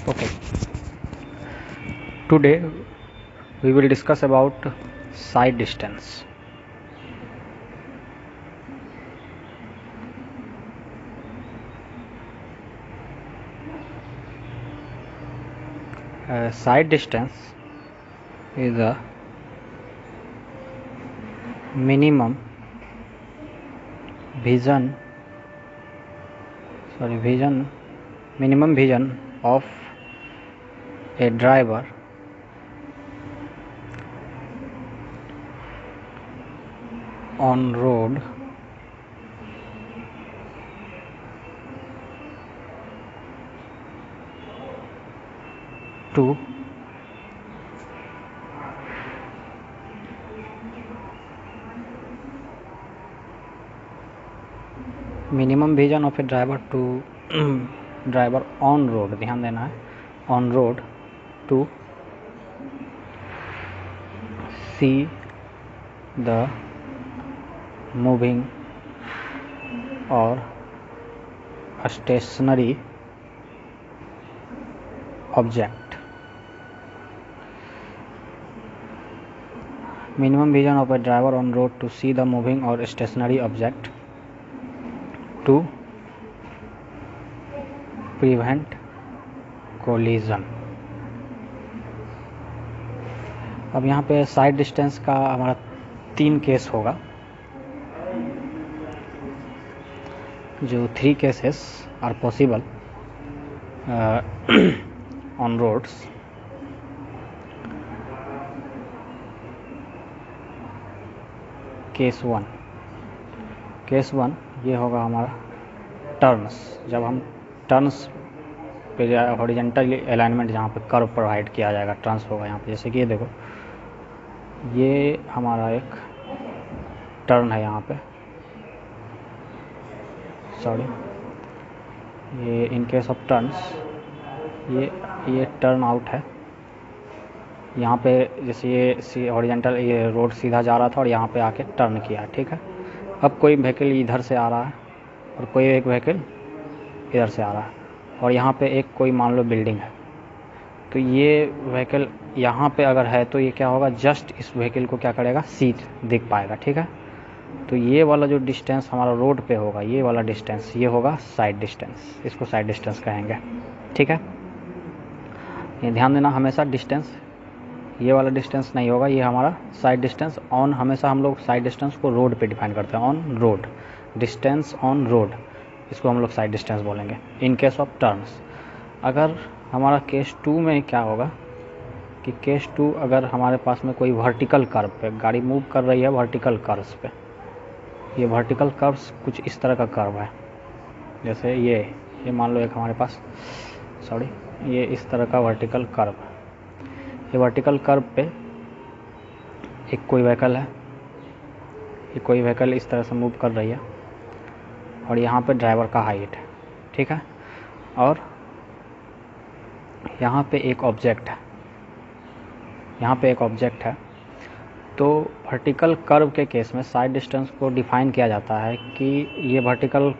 Okay, today we will discuss about sight distance. Sight distance is a minimum vision of a driver on road to minimum vision of a driver to driver on road, ध्यान देना है, on road to see the moving or stationary object. Minimum vision of a driver on road to see the moving or stationary object to prevent collision. अब यहाँ पे side distance का हमारा 3 case होगा, जो 3 cases are possible on roads. Case one ये होगा हमारा टर्न्स, जब हम टर्न्स पे हॉरिजॉन्टल अलाइनमेंट जहाँ पे कर्व प्रोवाइड किया जाएगा, टर्न्स होगा यहाँ पे। जैसे कि ये देखो, ये हमारा एक टर्न है यहाँ पे, ये इन केस ऑफ टर्न्स ये टर्न आउट है यहाँ पे। जैसे ये हॉरिजॉन्टल ये रोड सीधा जा रहा था और यहाँ पे आके टर्न किया, ठीक है। अब कोई व्हीकल इधर से आ रहा है और कोई एक व्हीकल इधर से आ रहा है, और यहाँ पे एक कोई मान लो बिल्डिंग है, तो ये व्हीकल यहाँ पे अगर है तो ये क्या होगा, जस्ट इस व्हीकल को क्या करेगा, सीट दिख पाएगा, ठीक है। तो ये वाला जो डिस्टेंस हमारा रोड पे होगा, ये वाला डिस्टेंस, ये होगा साइड डिस्टेंस, इसको साइड डिस्टेंस कहेंगे, ठीक है। ये ध्यान देना, हमेशा डिस्टेंस ये वाला डिस्टेंस नहीं होगा, ये हमारा साइड डिस्टेंस ऑन, हमेशा हम लोग साइड डिस्टेंस को रोड पे डिफाइन करते हैं, on road, distance on road, इसको हम लोग साइड डिस्टेंस बोलेंगे इन केस ऑफ टर्न्स। अगर हमारा केस 2 में क्या होगा कि केस 2 अगर हमारे पास में कोई वर्टिकल कर्व पे गाड़ी मूव कर रही है, वर्टिकल कर्व्स पे, ये वर्टिकल कर्व्स कुछ इस तरह का कर्व है, जैसे ये मान लो एक हमारे पास ये इस तरह का वर्टिकल कर्व, ये वर्टिकल कर्व पे एक कोई व्हीकल है, ये कोई व्हीकल इस तरह से मूव कर रही है और यहाँ पे ड्राइवर का हाइट है, ठीक है। और यहाँ पे एक ऑब्जेक्ट है, तो वर्टिकल कर्व के केस में साइड डिस्टेंस को डिफाइन किया जाता है कि ये वर्टिकल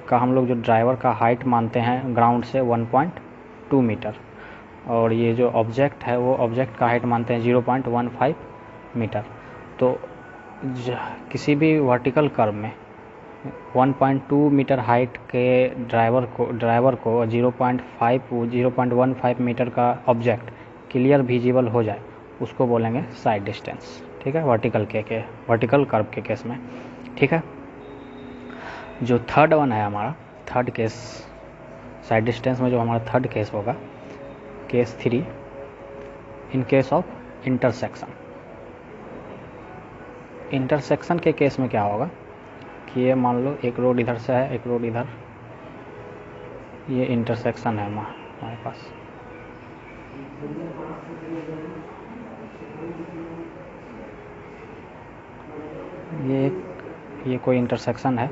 का हम लोग जो ड्राइवर का हाइट मानते हैं ग्राउंड से 1.2 मीटर, और ये जो ऑब्जेक्ट है वो ऑब्जेक्ट का हाइट मानते हैं 0.15 मीटर। तो किसी भी वर्टिकल कर्व में 1.2 मीटर हाइट के ड्राइवर को 0.15 मीटर का ऑब्जेक्ट क्लियर विजिबल हो जाए, उसको बोलेंगे साइड डिस्टेंस, ठीक है, वर्टिकल कर्व के केस में, ठीक है। जो थर्ड वन है हमारा, थर्ड केस साइड डिस्टेंस में जो हमारा थर्ड केस होगा, case 3, in case of intersection के केस में क्या होगा कि ये मान लो एक रोड इधर से है, एक रोड इधर, ये इंटरसेक्शन है हमारे पास, ये कोई इंटरसेक्शन है,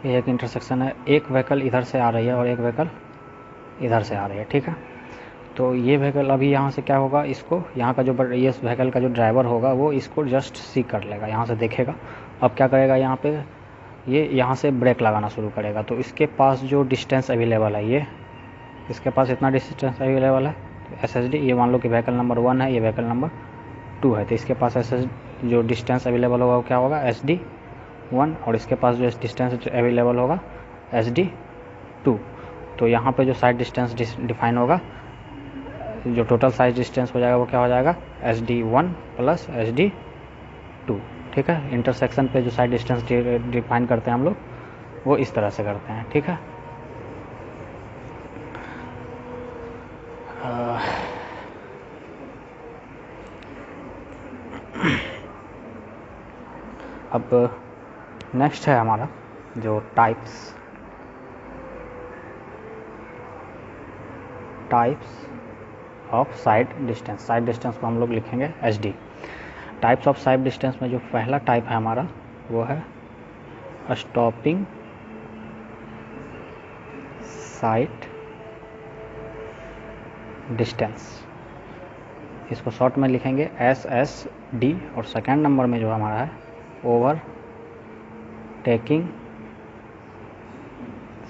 ये एक इंटरसेक्शन है, एक व्हीकल इधर से आ रही है और एक व्हीकल इधर से आ रही है, ठीक है। तो ये व्हीकल अभी यहाँ से क्या होगा, इसको यहाँ का जो ये व्हीकल का जो ड्राइवर होगा वो इसको जस्ट सी कर लेगा, यहाँ से देखेगा अब क्या करेगा यहाँ पे, ये यहाँ से ब्रेक लगाना शुरू करेगा। तो इसके पास जो डिस्टेंस अवेलेबल है, ये इसके पास इतना डिस्टेंस अवेलेबल है। तो SSD, ये मान लो कि व्हीकल नंबर 1 है, ये व्हीकल नंबर 2 है, तो इसके पास जो डिस्टेंस अवेलेबल होगा वो क्या होगा, SD1, और इसके पास जो डिस्टेंस अवेलेबल होगा SD2। तो यहाँ पे जो साइड डिस्टेंस डिफाइन होगा, जो टोटल साइज डिस्टेंस हो जाएगा वो क्या हो जाएगा, SD1 प्लस SD2। ठीक है, इंटरसेक्शन पे जो साइड डिस्टेंस डिफाइन करते हैं हम लोग, वो इस तरह से करते हैं। ठीक है, अब नेक्स्ट है हमारा जो types of side distance. Side distance को हम लोग लिखेंगे SD। Types of side distance में जो पहला टाइप है हमारा वो है स्टॉपिंग साइड डिस्टेंस। इसको शॉर्ट में लिखेंगे SSD। और सेकेंड नंबर में जो हमारा है ओवर टेकिंग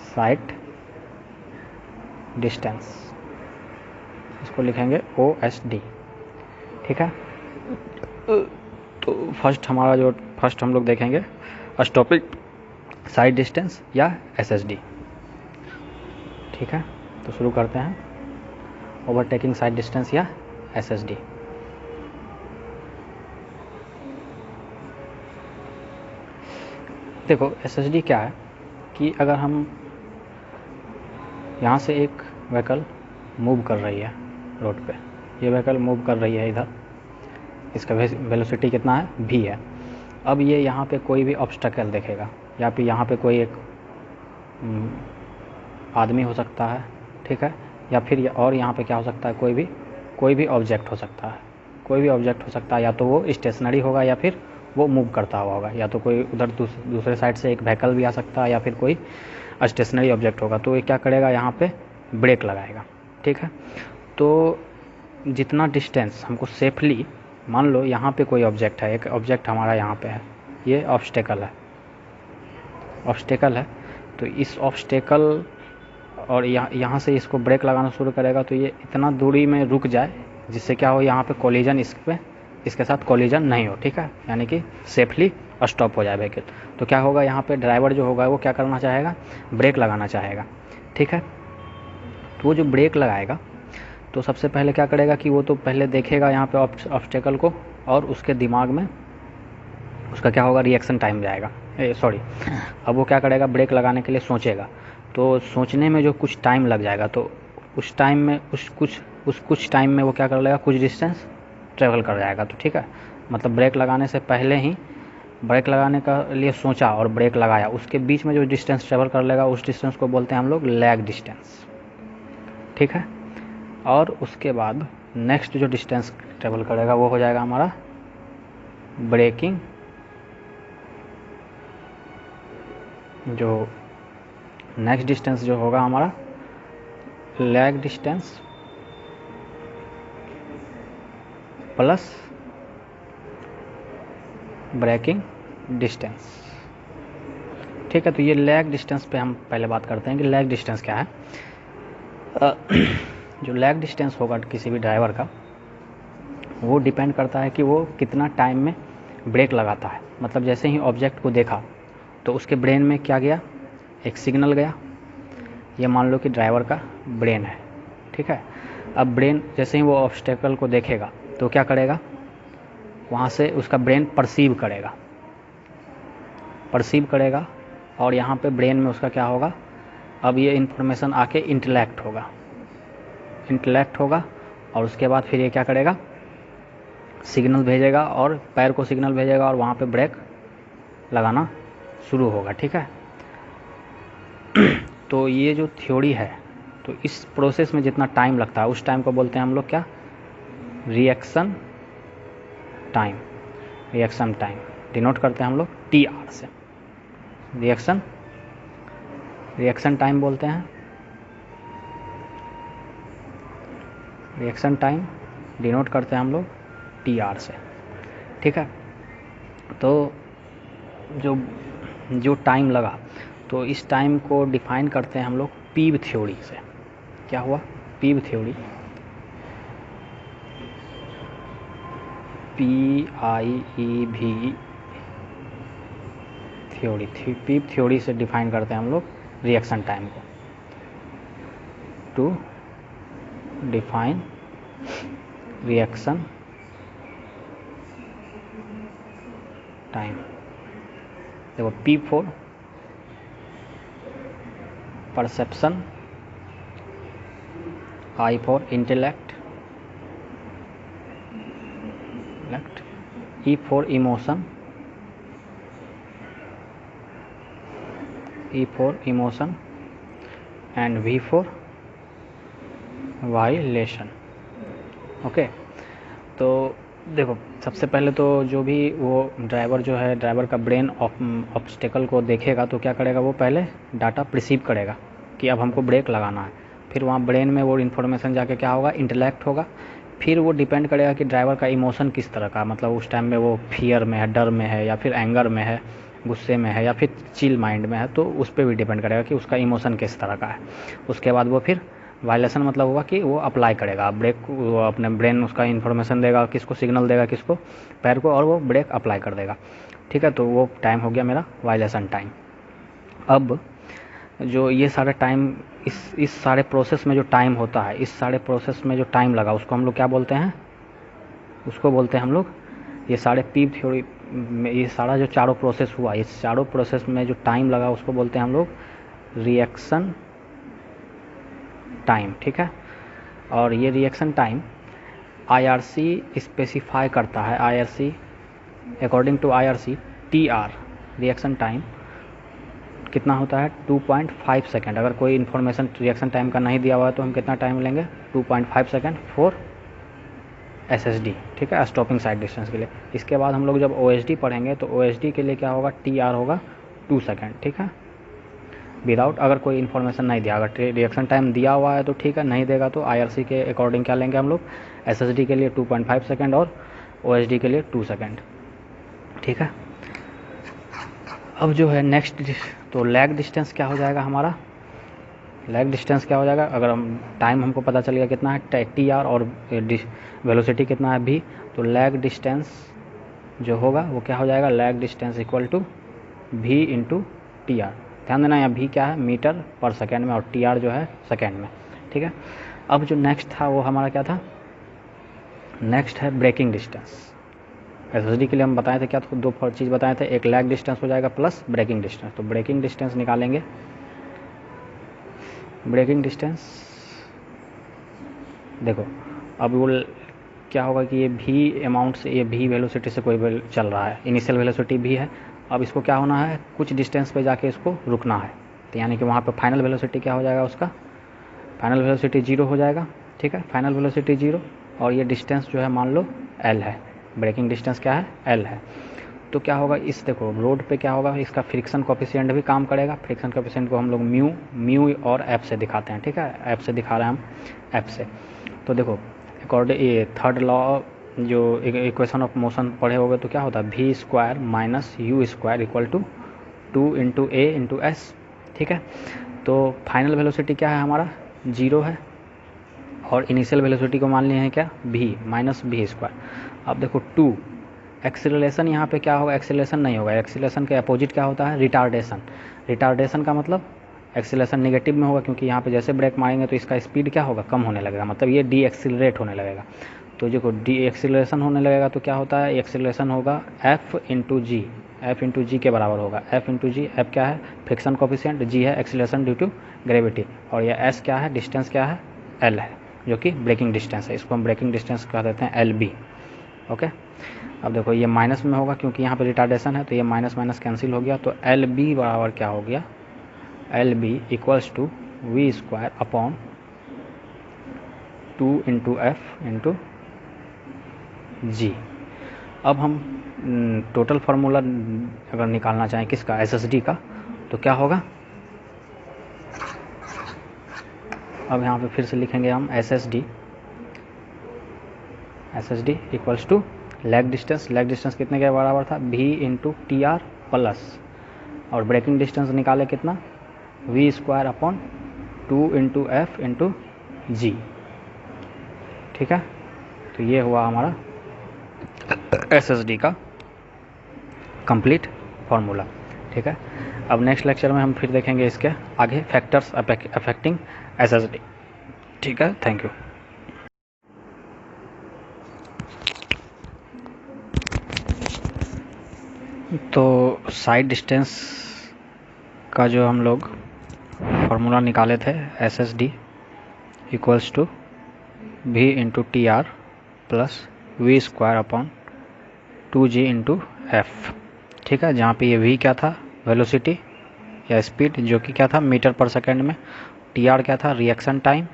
साइड डिस्टेंस, इसको लिखेंगे OSD। ठीक है, तो फर्स्ट हम लोग देखेंगे स्टॉपिंग साइड डिस्टेंस या SSD। ठीक है, तो शुरू करते हैं, ओवरटेकिंग साइड डिस्टेंस या SSD। देखो SSD क्या है कि अगर हम यहाँ से एक व्हीकल मूव कर रही है रोड पे, ये व्हीकल मूव कर रही है इधर, इसका वेलोसिटी कितना है, v है। अब ये यहाँ पे कोई भी ऑब्स्टेकल देखेगा, या फिर यहाँ पे कोई एक आदमी हो सकता है, ठीक है, या फिर और यहाँ पे क्या हो सकता है, कोई भी ऑब्जेक्ट हो सकता है। कोई भी ऑब्जेक्ट हो सकता है, या तो वो स्टेशनरी होगा या फिर वो मूव करता हुआ होगा, या तो कोई उधर दूसरे साइड से एक व्हीकल भी आ सकता है, या फिर कोई स्टेशनरी ऑब्जेक्ट होगा। तो ये क्या करेगा, यहाँ पे ब्रेक लगाएगा। ठीक है, तो जितना डिस्टेंस हमको सेफली, मान लो यहाँ पे कोई ऑब्जेक्ट है, एक ऑब्जेक्ट हमारा यहाँ पे है, ये ऑब्स्टेकल है, तो इस ऑब्स्टेकल और यहाँ से इसको ब्रेक लगाना शुरू करेगा, तो ये इतना दूरी में रुक जाए जिससे क्या हो, यहाँ पे कोलिजन इसके साथ कोलिजन नहीं हो। ठीक है, यानी कि सेफली स्टॉप हो जाए व्हीकल। तो क्या होगा, यहाँ पे ड्राइवर जो होगा वो क्या करना चाहेगा, ब्रेक लगाना चाहेगा। ठीक है, तो वो जो ब्रेक लगाएगा तो सबसे पहले क्या करेगा कि वो तो पहले देखेगा यहाँ पे ऑब्स्टेकल को, और उसके दिमाग में उसका क्या होगा, रिएक्शन टाइम जाएगा, अब वो क्या करेगा, ब्रेक लगाने के लिए सोचेगा। तो सोचने में जो कुछ टाइम लग जाएगा, तो उस टाइम में कुछ टाइम में वो क्या कर लेगा, कुछ डिस्टेंस ट्रेवल कर जाएगा। तो ठीक है, मतलब ब्रेक लगाने से पहले ही ब्रेक लगाने का लिए सोचा और ब्रेक लगाया, उसके बीच में जो डिस्टेंस ट्रेवल कर लेगा उस डिस्टेंस को बोलते हैं हम लोग लैग डिस्टेंस। ठीक है, और उसके बाद नेक्स्ट जो डिस्टेंस ट्रेवल करेगा वो हो जाएगा हमारा ब्रेकिंग। जो नेक्स्ट डिस्टेंस जो होगा हमारा lag distance plus braking distance. ठीक है, तो ये लैग डिस्टेंस पे हम पहले बात करते हैं कि लैग डिस्टेंस क्या है। जो लैग डिस्टेंस होगा किसी भी ड्राइवर का, वो डिपेंड करता है कि वो कितना टाइम में ब्रेक लगाता है। मतलब जैसे ही ऑब्जेक्ट को देखा तो उसके ब्रेन में क्या गया, एक सिग्नल गया। ये मान लो कि ड्राइवर का ब्रेन है। ठीक है, अब ब्रेन जैसे ही वो ऑब्स्टेकल को देखेगा तो क्या करेगा, वहाँ से उसका ब्रेन परसीव करेगा, और यहाँ पे ब्रेन में उसका क्या होगा, अब ये इन्फॉर्मेशन आके इंटेलेक्ट होगा, और उसके बाद फिर ये क्या करेगा, सिग्नल भेजेगा, और पैर को सिग्नल भेजेगा, और वहाँ पे ब्रेक लगाना शुरू होगा। ठीक है, तो ये जो थ्योरी है, तो इस प्रोसेस में जितना टाइम लगता है उस टाइम को बोलते हैं हम लोग क्या, रिएक्शन टाइम डिनोट करते हैं हम लोग TR से। रिएक्शन टाइम बोलते हैं, रिएक्शन टाइम डिनोट करते हैं हम लोग TR से। ठीक है, तो जो जो टाइम लगा, तो इस टाइम को डिफाइन करते हैं हम लोग पीव थ्योरी से। क्या हुआ? PIEV theory, PIEV theory, PIEV theory से डिफाइन करते हैं हम लोग रिएक्शन टाइम को। To define reaction time. देखो P4 perception, I for intellect, E for emotion, and V for violation. Okay, तो देखो सबसे पहले तो जो भी वो ड्राइवर जो है, ड्राइवर का ब्रेन ऑब्स्टेकल को देखेगा तो क्या करेगा, वो पहले डाटा प्रिसीव करेगा कि अब हमको ब्रेक लगाना है। फिर वहाँ ब्रेन में वो इन्फॉर्मेशन जाके क्या होगा, इंटेलेक्ट होगा। फिर वो डिपेंड करेगा कि ड्राइवर का इमोशन किस तरह का, मतलब उस टाइम में वो फियर में है, डर में है, या फिर एंगर में है, गुस्से में है, या फिर चिल माइंड में है, तो उस पर भी डिपेंड करेगा कि उसका इमोशन किस तरह का है। उसके बाद वो फिर वायलेशन मतलब हुआ कि वो अप्लाई करेगा ब्रेक, वो अपने ब्रेन उसका इन्फॉर्मेशन देगा, किसको सिग्नल देगा, किसको, पैर को, और वो ब्रेक अप्लाई कर देगा। ठीक है, तो वो टाइम हो गया मेरा वायलेशन टाइम। अब जो ये सारा टाइम, इस सारे प्रोसेस में जो टाइम होता है, इस सारे प्रोसेस में जो टाइम लगा, उसको हम लोग क्या बोलते हैं, उसको बोलते हैं हम लोग, ये सारे पीव थ्योरी में ये सारा जो चारों प्रोसेस हुआ, इस चारों प्रोसेस में जो टाइम लगा उसको बोलते हैं हम लोग रिएक्शन टाइम। ठीक है, और ये रिएक्शन टाइम IRC स्पेसिफाई करता है। IRC, according to IRC, TR reaction time कितना होता है, 2.5 सेकेंड। अगर कोई इन्फॉर्मेशन रिएक्शन टाइम का नहीं दिया हुआ है तो हम कितना टाइम लेंगे, 2.5 सेकेंड फॉर SSD। ठीक है, स्टॉपिंग साइड डिस्टेंस के लिए। इसके बाद हम लोग जब OSD पढ़ेंगे तो OSD के लिए क्या होगा, TR होगा 2 सेकेंड। ठीक है, विदाउट, अगर कोई इन्फॉर्मेशन नहीं दिया, अगर रिएक्शन टाइम दिया हुआ है तो ठीक है, नहीं देगा तो IRC के अकॉर्डिंग क्या लेंगे हम लोग, SSD के लिए 2.5 सेकेंड और OSD के लिए 2 सेकेंड। ठीक है, अब जो है नेक्स्ट, तो लैग डिस्टेंस क्या हो जाएगा हमारा, लैग डिस्टेंस क्या हो जाएगा, अगर हम टाइम हमको पता चल गया कितना है TR और वेलोसिटी कितना है V, तो लैग डिस्टेंस जो होगा वो क्या हो जाएगा, lag distance equal to V into TR। ध्यान देना यहाँ V क्या है, मीटर पर सेकेंड में, और TR जो है सेकेंड में। ठीक है, अब जो नेक्स्ट था वो हमारा क्या था, नेक्स्ट है ब्रेकिंग डिस्टेंस। SSD के लिए हम बताए थे क्या, तो दो चीज़ बताए थे, एक लैग डिस्टेंस हो जाएगा प्लस ब्रेकिंग डिस्टेंस। तो ब्रेकिंग डिस्टेंस निकालेंगे, ब्रेकिंग डिस्टेंस देखो, अब वो क्या होगा कि ये V अमाउंट से, ये V वेलोसिटी से कोई चल रहा है, इनिशियल वेलोसिटी V है। अब इसको क्या होना है, कुछ डिस्टेंस पे जाके इसको रुकना है, तो यानी कि वहाँ पे फाइनल वेलोसिटी क्या हो जाएगा, उसका फाइनल वेलोसिटी 0 हो जाएगा। ठीक है, फाइनल वेलोसिटी 0, और ये डिस्टेंस जो है मान लो L है, ब्रेकिंग डिस्टेंस क्या है, L है। तो क्या होगा, इस देखो रोड पे क्या होगा, इसका फ्रिक्शन कोफिशिएंट भी काम करेगा। फ्रिक्शन कोफिशिएंट को हम लोग म्यू और एफ से दिखाते हैं। ठीक है, एफ से दिखा रहे हैं हम, एफ से। तो देखो अकॉर्डिंग ये थर्ड लॉ जो इक्वेशन ऑफ मोशन पढ़े होगे तो क्या होता है, V square minus U square equal to 2 into A into S. ठीक है, तो फाइनल वेलोसिटी क्या है हमारा, 0 है, और इनिशियल वेलोसिटी को मान लिए हैं क्या, V माइनस V स्क्वायर। अब देखो 2 एक्सीलरेशन, यहाँ पे क्या होगा, एक्सीलरेशन नहीं होगा, एक्सीलरेशन के अपोजिट क्या होता है, रिटार्डेशन। रिटार्डेशन का मतलब एक्सीलरेशन नेगेटिव में होगा, क्योंकि यहाँ पे जैसे ब्रेक मारेंगे तो इसका स्पीड क्या होगा, कम होने लगेगा, मतलब ये डी एक्सीलरेट होने लगेगा। तो देखो डी एक्सीलरेशन होने लगेगा तो क्या होता है, एक्सीलरेशन होगा F इंटू जी, F इंटू जी के बराबर होगा, F इंटू जी। F क्या है, फ्रिक्शन कोफिशिएंट, जी है एक्सीलरेशन ड्यू टू ग्रेविटी, और यह S क्या है, डिस्टेंस क्या है, L है, जो कि ब्रेकिंग डिस्टेंस है। इसको हम ब्रेकिंग डिस्टेंस कह देते हैं LB। ओके, अब देखो ये माइनस में होगा क्योंकि यहाँ पे रिटार्डेशन है, तो ये माइनस माइनस कैंसिल हो गया, तो LB बराबर क्या हो गया, LB equals to V square upon 2 into F into g. अब हम टोटल फार्मूला अगर निकालना चाहें किसका, SSD का, तो क्या होगा, अब यहाँ पे फिर से लिखेंगे हम SSD equals to lag distance कितने के बराबर था, v into T R plus, और ब्रेकिंग डिस्टेंस निकाले कितना, v square upon 2 into F into g. ठीक है, तो ये हुआ हमारा SSD का कंप्लीट फार्मूला। ठीक है, अब नेक्स्ट लेक्चर में हम फिर देखेंगे इसके आगे फैक्टर्स अफेक्टिंग SSD। ठीक है, थैंक यू। तो साइड डिस्टेंस का जो हम लोग फार्मूला निकाले थे, SSD equals to v into T R plus we square upon 2g into F. ठीक है, जहाँ पे ये v क्या था, वेलोसिटी या स्पीड, जो कि क्या था मीटर पर सेकेंड में, टी आर क्या था, reaction time.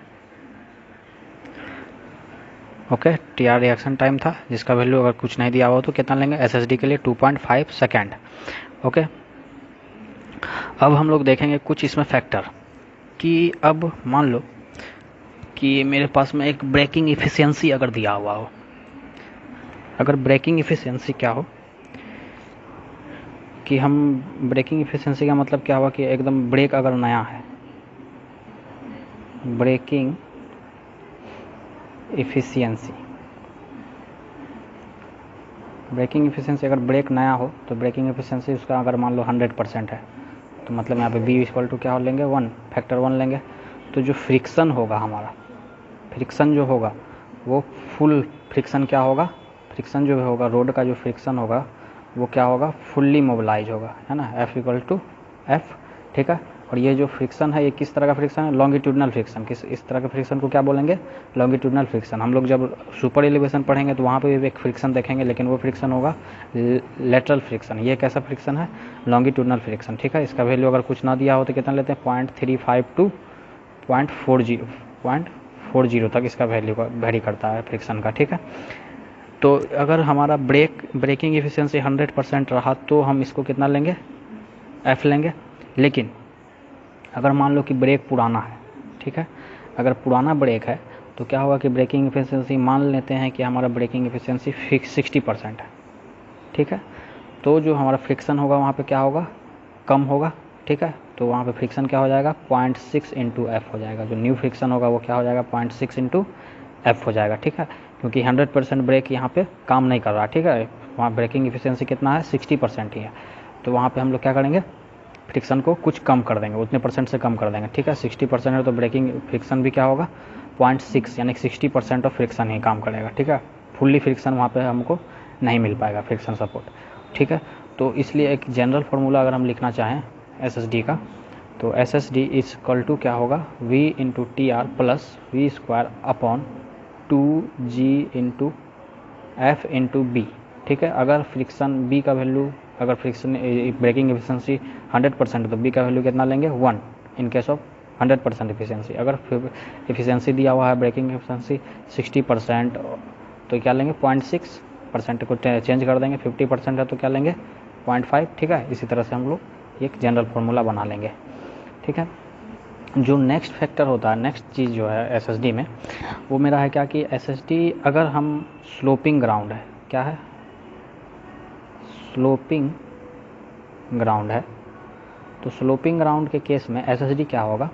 Okay, T R reaction time था, जिसका वैल्यू अगर कुछ नहीं दिया हो तो कितना लेंगे SSD के लिए 2.5 सेकेंड। ओके, अब हम लोग देखेंगे कुछ इसमें फैक्टर कि अब मान लो कि मेरे पास में एक ब्रेकिंग इफिशियंसी अगर दिया हुआ हो, अगर ब्रेकिंग इफिशियंसी क्या हो कि हम ब्रेकिंग इफिशियंसी का मतलब क्या हुआ कि एकदम ब्रेक अगर नया है, ब्रेकिंग इफिशियंसी अगर ब्रेक नया हो तो ब्रेकिंग इफिशियंसी उसका अगर मान लो 100% है, तो मतलब यहाँ पे b इक्वल टू क्या लेंगे, 1 फैक्टर 1 लेंगे। तो जो फ्रिक्शन होगा हमारा, फ्रिक्शन जो होगा वो फुल फ्रिक्शन क्या होगा, फ्रिक्शन जो होगा रोड का जो फ्रिक्शन होगा वो क्या होगा, फुल्ली मोबिलाइज होगा, है ना, F इक्वल टू एफ। ठीक है, और ये जो फ्रिक्शन है ये किस तरह का फ्रिक्शन है, लॉन्गिट्यूडनल फ्रिक्शन। किस इस तरह के फ्रिक्शन को क्या बोलेंगे, लॉन्गिट्यूडनल फ्रिक्शन। हम लोग जब सुपर एलिवेशन पढ़ेंगे तो वहाँ पे भी एक फ्रिक्शन देखेंगे, लेकिन वो फ्रिक्शन होगा लेटरल फ्रिक्शन। ये कैसा फ्रिक्शन है, लॉन्गिट्यूडनल फ्रिक्शन। ठीक है, इसका वैल्यू अगर कुछ ना दिया हो तो कितना लेते हैं, 0.35 टू 0.40 तक इसका वैल्यू वेरी करता है फ्रिक्शन का। ठीक है, तो अगर हमारा ब्रेकिंग एफिशिएंसी 100% रहा तो हम इसको कितना लेंगे, F लेंगे। लेकिन अगर मान लो कि ब्रेक पुराना है, ठीक है, अगर पुराना ब्रेक है तो क्या होगा कि ब्रेकिंग एफिशिएंसी, मान लेते हैं कि हमारा ब्रेकिंग एफिशिएंसी फिक्स 60% है। ठीक है, तो जो हमारा फ्रिक्शन होगा वहाँ पे क्या होगा, कम होगा। ठीक है, तो वहाँ पे फ्रिक्शन क्या हो जाएगा, 0.6 इंटू एफ हो जाएगा। जो न्यू फ्रिक्शन होगा वो क्या हो जाएगा, 0.6 इंटू एफ हो जाएगा। ठीक है, क्योंकि 100% ब्रेक यहाँ पे काम नहीं कर रहा। ठीक है, वहाँ ब्रेकिंग एफिशिएंसी कितना है, 60% ही है। तो वहाँ पे हम लोग क्या करेंगे, फ्रिक्शन को कुछ कम कर देंगे, उतने परसेंट से कम कर देंगे। ठीक है, 60% है तो ब्रेकिंग फ्रिक्शन भी क्या होगा, 0.6, यानी 60% ऑफ फ्रिक्शन ही काम करेगा। ठीक है, फुल्ली फ्रिक्शन वहाँ पे हमको नहीं मिल पाएगा, फ्रिक्शन सपोर्ट। ठीक है, तो इसलिए एक जनरल फार्मूला अगर हम लिखना चाहें SSD का, तो SSD इज इक्वल टू क्या होगा, v into T R plus we square upon 2g into F into B. ठीक है, अगर फ्रिक्शन b का वैल्यू, अगर फ्रिक्शन ब्रेकिंग एफिशिएंसी 100% तो b का वैल्यू कितना लेंगे, 1 इन केस ऑफ 100% एफिशिएंसी। अगर एफिशिएंसी दिया हुआ है ब्रेकिंग एफिशिएंसी 60% तो क्या लेंगे, 0.6% को चेंज कर देंगे। 50% है तो क्या लेंगे, 0.5। ठीक है, इसी तरह से हम लोग एक जनरल फार्मूला बना लेंगे। ठीक है, जो नेक्स्ट फैक्टर होता है, नेक्स्ट चीज़ जो है SSD में, वो मेरा है क्या कि SSD अगर हम स्लोपिंग ग्राउंड है, क्या है, स्लोपिंग ग्राउंड है, तो स्लोपिंग ग्राउंड के केस में SSD क्या होगा,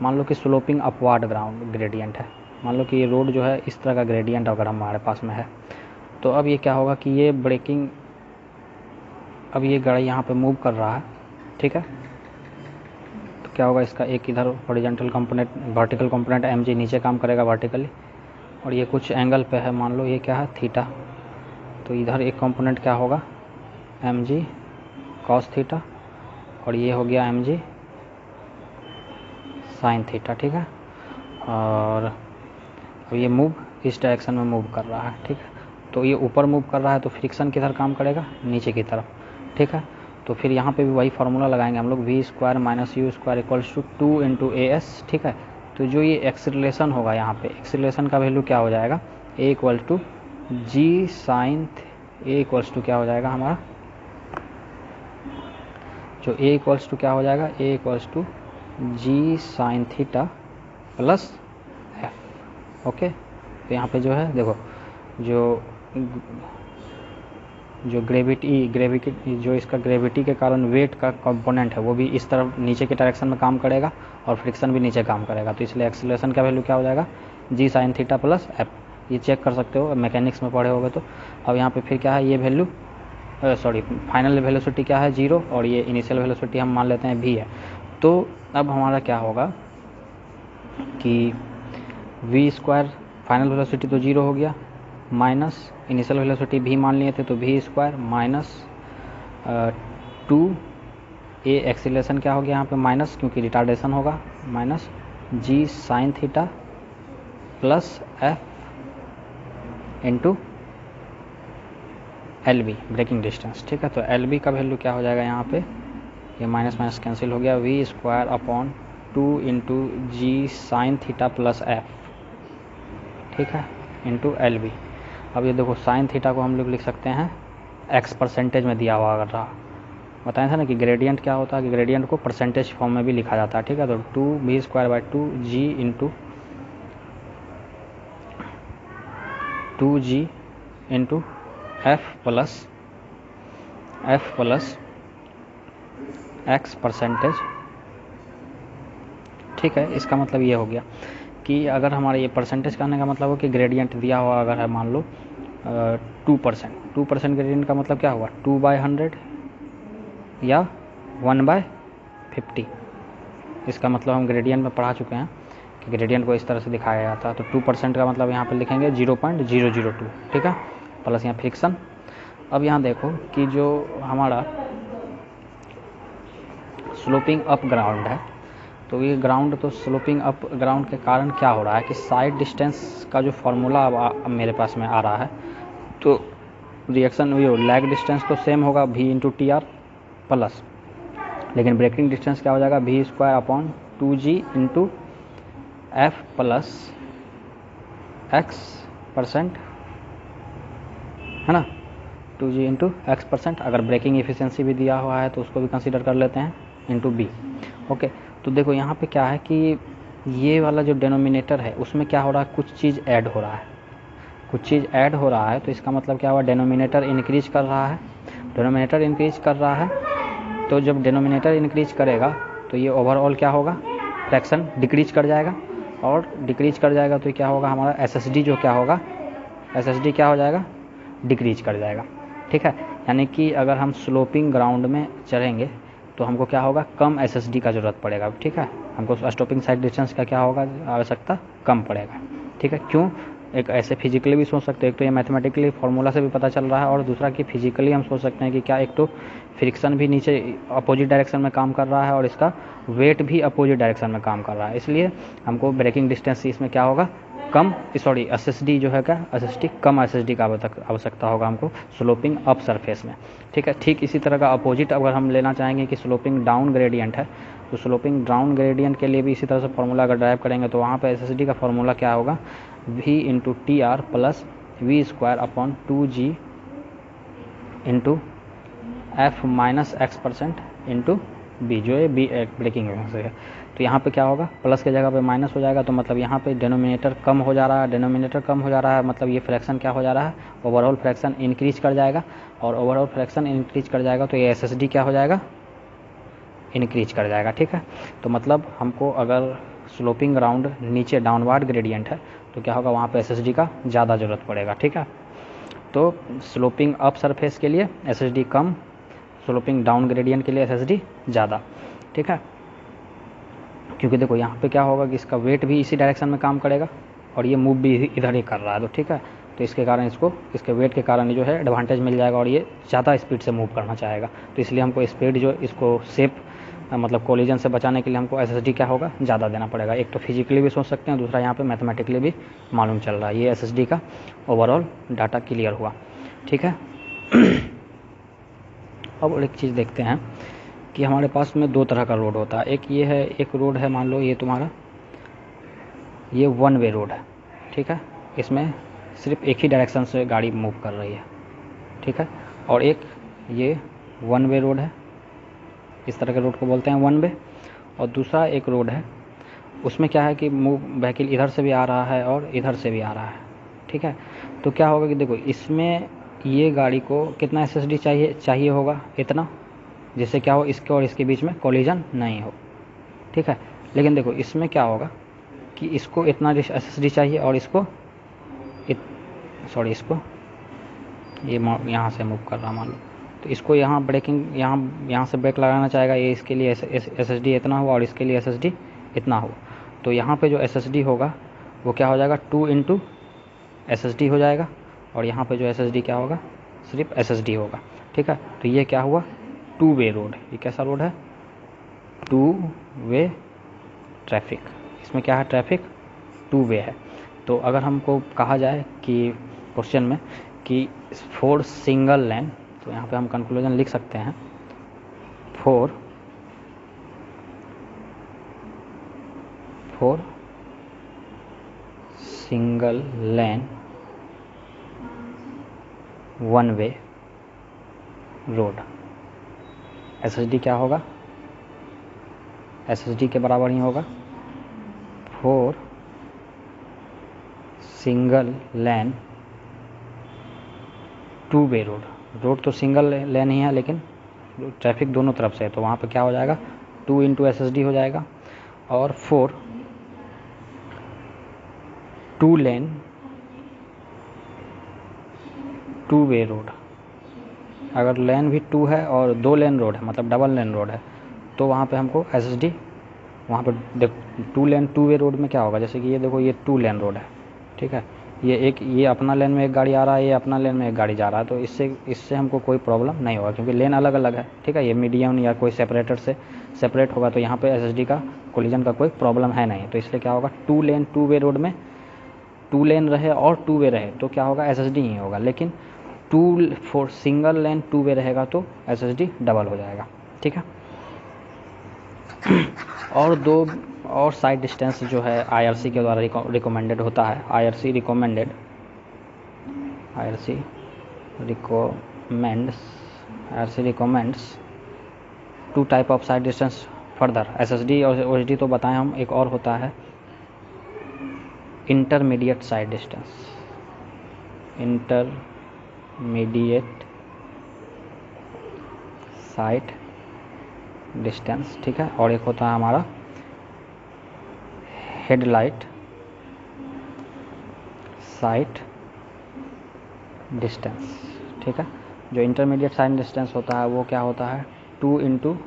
मान लो कि स्लोपिंग अपवार्ड ग्राउंड ग्रेडियंट है, मान लो कि ये रोड जो है इस तरह का ग्रेडियंट अगर हमारे पास में है, तो अब ये क्या होगा कि ये ब्रेकिंग, अब ये गाड़ी यहाँ पे मूव कर रहा है। ठीक है, तो क्या होगा, इसका एक इधर horizontal component, vertical component mg नीचे काम करेगा वर्टिकली, और ये कुछ एंगल पे है, मान लो ये क्या है, थीटा, तो इधर एक कंपोनेंट क्या होगा, mg cos थीटा, और ये हो गया mg sin थीटा। ठीक है, और अब ये मूव इस डायरेक्शन में मूव कर रहा है। ठीक है, तो ये ऊपर मूव कर रहा है तो फ्रिक्शन किधर काम करेगा, नीचे की तरफ। ठीक है, तो फिर यहाँ पे भी वही फार्मूला लगाएंगे हम लोग, v square minus U square equals to 2 into AS। ठीक है, तो जो ये एक्सीलरेशन होगा यहाँ पे, एक्सीलरेशन का वैल्यू क्या हो जाएगा, a equal to G sine, a equals to क्या हो जाएगा हमारा, जो a इक्वल्स टू क्या हो जाएगा, a equals to G sine theta plus F. Okay, तो यहाँ पे जो है देखो, जो जो ग्रेविटी जो इसका ग्रेविटी के कारण वेट का कंपोनेंट है वो भी इस तरफ नीचे के डायरेक्शन में काम करेगा और फ्रिक्शन भी नीचे काम करेगा। तो इसलिए एक्सीलरेशन का वैल्यू क्या हो जाएगा, जी साइन थीटा प्लस एफ। ये चेक कर सकते हो, मैकेनिक्स में पढ़े होगे तो। अब यहाँ पे फिर क्या है, ये वैल्यू फाइनल वेलोसिटी क्या है, 0, और ये इनिशियल वेलोसिटी हम मान लेते हैं v है। तो अब हमारा क्या होगा कि v स्क्वायर फाइनल वेलोसिटी तो 0 हो गया, माइनस इनिशियल वेलोसिटी v मान लिए थे तो v square minus 2a acceleration क्या हो गया यहाँ पे माइनस, क्योंकि रिटार्डेशन होगा, minus g sine theta plus f into L B braking distance. ठीक है, तो एल बी का वैल्यू क्या हो जाएगा यहाँ पे, ये माइनस माइनस कैंसिल हो गया, V square upon 2 into G sine theta plus F, ठीक है, इंटू एल बी। अब ये देखो साइन थीटा को हम लोग लिख सकते हैं एक्स परसेंटेज में दिया हुआ अगर रहा, बताया था ना कि ग्रेडियंट क्या होता है, कि ग्रेडियंट को परसेंटेज फॉर्म में भी लिखा जाता है। ठीक है, तो 2 square by 2 g into 2g into f plus x percentage. ठीक है, इसका मतलब ये हो गया कि अगर हमारे ये परसेंटेज करने का मतलब हो कि ग्रेडियंट दिया हुआ अगर है मान लो 2% ग्रेडियंट का मतलब क्या हुआ, 2/100 या 1/50। इसका मतलब हम ग्रेडियंट में पढ़ा चुके हैं कि ग्रेडियंट को इस तरह से दिखाया जाता है। तो 2% का मतलब यहाँ पे लिखेंगे 0.002, ठीक है, प्लस यहाँ फ्रिक्शन। अब यहाँ देखो कि जो हमारा स्लोपिंग अप ग्राउंड है, तो ये ग्राउंड तो स्लोपिंग अप ग्राउंड के कारण क्या हो रहा है कि साइड डिस्टेंस का जो फॉर्मूला अब मेरे पास में आ रहा है, तो रिएक्शन वो लैग डिस्टेंस तो सेम होगा v into T R plus, लेकिन ब्रेकिंग डिस्टेंस क्या हो जाएगा, v square upon 2g into f plus x percent, है ना, 2g इंटू एक्स परसेंट। अगर ब्रेकिंग एफिशिएंसी भी दिया हुआ है तो उसको भी कंसीडर कर लेते हैं, इंटू बी। ओके, तो देखो यहाँ पे क्या है कि ये वाला जो डेनोमिनेटर है उसमें क्या हो रहा है, कुछ चीज़ ऐड हो रहा है, कुछ चीज़ ऐड हो रहा है। तो इसका मतलब क्या हुआ, डेनोमिनेटर इंक्रीज कर रहा है, डेनोमिनेटर इंक्रीज कर रहा है। तो जब डेनोमिनेटर इंक्रीज करेगा तो ये ओवरऑल क्या होगा, फ्रैक्शन डिक्रीज कर जाएगा, और डिक्रीज कर जाएगा तो क्या होगा, हमारा एसएसडी जो क्या होगा, एसएसडी क्या हो जाएगा, डिक्रीज कर जाएगा। ठीक है, यानी कि अगर हम स्लोपिंग ग्राउंड में चढ़ेंगे तो हमको क्या होगा, कम एसएसडी का ज़रूरत पड़ेगा। ठीक है, हमको स्टॉपिंग साइड डिस्टेंस का क्या होगा, आवश्यकता कम पड़ेगा। ठीक है, क्यों, एक ऐसे फिजिकली भी सोच सकते हैं, एक तो ये मैथमेटिकली फार्मूला से भी पता चल रहा है, और दूसरा कि फिजिकली हम सोच सकते हैं कि क्या, एक तो फ्रिक्शन भी नीचे अपोजिट डायरेक्शन में काम कर रहा है और इसका वेट भी अपोजिट डायरेक्शन में काम कर रहा है, इसलिए हमको ब्रेकिंग डिस्टेंस इसमें क्या होगा, कम, सॉरी एसएसडी जो है क्या, एसएसडी कम एसएसडी का आवश्यकता होगा हमको स्लोपिंग अप सरफेस में। ठीक है, ठीक इसी तरह का अपोजिट अगर हम लेना चाहेंगे कि स्लोपिंग डाउन ग्रेडियंट है, तो स्लोपिंग डाउन ग्रेडियंट के लिए भी इसी तरह से फार्मूला अगर ड्राइव करेंगे तो वहाँ पे एसएसडी का फार्मूला क्या होगा, v into T R plus we square upon 2g into f minus x percent into b, जो है बी ब्रेकिंग है। तो यहाँ पे क्या होगा, प्लस के जगह पे माइनस हो जाएगा, तो मतलब यहाँ पे डिनोमिनेटर कम हो जा रहा है, डिनोमिनेटर कम हो जा रहा है, मतलब ये फ्रैक्शन क्या हो जा रहा है, ओवरऑल फ्रैक्शन इंक्रीज कर जाएगा, और ओवरऑल फ्रैक्शन इंक्रीज कर जाएगा तो ये एसएसडी क्या हो जाएगा, इंक्रीज कर जाएगा। ठीक है, तो मतलब हमको अगर स्लोपिंग ग्राउंड नीचे डाउनवर्ड ग्रेडियंट है तो क्या होगा, वहाँ पे एसएसडी का ज़्यादा ज़रूरत पड़ेगा। ठीक है, तो स्लोपिंग अप सरफेस के लिए एसएसडी कम, स्लोपिंग डाउन ग्रेडियंट के लिए एसएसडी ज़्यादा। ठीक है, क्योंकि देखो यहाँ पे क्या होगा कि इसका वेट भी इसी डायरेक्शन में काम करेगा और ये मूव भी इधर ही कर रहा है, तो ठीक है, तो इसके कारण इसको इसके वेट के कारण जो है एडवांटेज मिल जाएगा और ये ज़्यादा स्पीड से मूव करना चाहेगा। तो इसलिए हमको स्पीड जो इसको सेफ मतलब कोलिजन से बचाने के लिए हमको एसएसडी क्या होगा, ज़्यादा देना पड़ेगा। एक तो फिजिकली भी सोच सकते हैं, दूसरा यहाँ पे मैथमेटिकली भी मालूम चल रहा है। ये एसएसडी का ओवरऑल डाटा क्लियर हुआ। ठीक है, अब एक चीज़ देखते हैं कि हमारे पास में दो तरह का रोड होता है। एक ये है, एक रोड है, मान लो ये तुम्हारा ये वन वे रोड है। ठीक है, इसमें सिर्फ एक ही डायरेक्शन से गाड़ी मूव कर रही है। ठीक है, और एक ये वन वे रोड है, इस तरह के रोड को बोलते हैं वन वे। और दूसरा एक रोड है, उसमें क्या है कि मूव व्हीकल इधर से भी आ रहा है और इधर से भी आ रहा है। ठीक है, तो क्या होगा कि देखो इसमें ये गाड़ी को कितना SSD चाहिए होगा, इतना, जिससे क्या हो, इसके और इसके बीच में कोलिजन नहीं हो, ठीक है। लेकिन देखो इसमें क्या होगा कि इसको इतना SSD चाहिए और इसको इसको ये यहाँ से मूव कर रहा मान लो, तो इसको यहाँ ब्रेकिंग यहाँ से ब्रेक लगाना चाहेगा, ये इसके लिए SSD इतना हुआ और इसके लिए SSD इतना हो, तो यहाँ पे जो SSD होगा वो क्या हो जाएगा, 2 इंटू SSD हो जाएगा, और यहाँ पे जो SSD क्या होगा, सिर्फ SSD होगा, ठीक है। तो ये क्या हुआ, 2 वे रोड। ये कैसा रोड है, 2 वे ट्रैफिक। इसमें क्या है, ट्रैफिक 2 वे है। तो अगर हमको कहा जाए कि क्वेश्चन में कि फॉर सिंगल लेन, तो यहाँ पे हम कंक्लूजन लिख सकते हैं, for single lane one way road, SSD क्या होगा, SSD के बराबर ही होगा for single lane 2 way road तो सिंगल लेन ही है लेकिन ट्रैफिक दोनों तरफ से है, तो वहाँ पे क्या हो जाएगा, 2 इंटू SSD हो जाएगा। और 4 2 लेन 2 वे रोड, अगर लेन भी 2 है और 2 लेन रोड है, मतलब डबल लेन रोड है, तो वहाँ पे हमको SSD, वहाँ पे देख 2 लेन 2 वे रोड में क्या होगा, जैसे कि ये देखो ये 2 लेन रोड है, ठीक है, ये अपना लेन में एक गाड़ी आ रहा है, ये अपना लेन में एक गाड़ी जा रहा है, तो इससे हमको कोई प्रॉब्लम नहीं होगा क्योंकि लेन अलग अलग है, ठीक है। ये मीडियम या कोई सेपरेटर से सेपरेट होगा तो यहाँ पे SSD का कोलिजन का कोई प्रॉब्लम है नहीं, तो इसलिए क्या होगा, 2 लेन 2 वे रोड में 2 लेन रहे और 2 वे रहे तो क्या होगा, SSD ही होगा, लेकिन 2 फॉर सिंगल लेन 2 वे रहेगा तो SSD डबल हो जाएगा, ठीक है। और 2 और साइड डिस्टेंस जो है IRC के द्वारा रिकमेंडेड होता है, IRC recommends 2 type of side distance further, SSD और OSD तो बताएं हम, एक और होता है इंटरमीडिएट साइड डिस्टेंस, ठीक है। और एक होता है हमारा हेडलाइट साइड डिस्टेंस, ठीक है। जो इंटरमीडिएट साइड डिस्टेंस होता है वो क्या होता है, 2 इंटू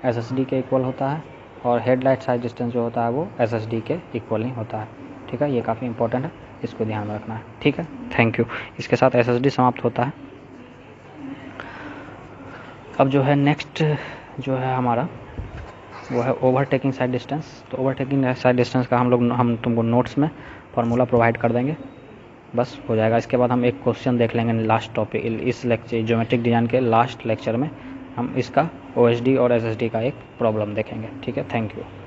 SSD के इक्वल होता है, और हेडलाइट साइड डिस्टेंस जो होता है वो SSD के इक्वल ही होता है, ठीक है। ये काफ़ी इंपॉर्टेंट है, इसको ध्यान में रखना है, ठीक है। Thank you. इसके साथ SSD समाप्त होता है। अब जो है नेक्स्ट जो है हमारा वो है ओवरटेकिंग साइड डिस्टेंस। तो ओवरटेकिंग साइड डिस्टेंस का हम तुमको नोट्स में फार्मूला प्रोवाइड कर देंगे, बस हो जाएगा। इसके बाद हम एक क्वेश्चन देख लेंगे लास्ट टॉपिक, इस लेक्चर ज्योमेट्रिक डिज़ाइन के लास्ट लेक्चर में हम इसका OSD और SSD का एक प्रॉब्लम देखेंगे, ठीक है। Thank you.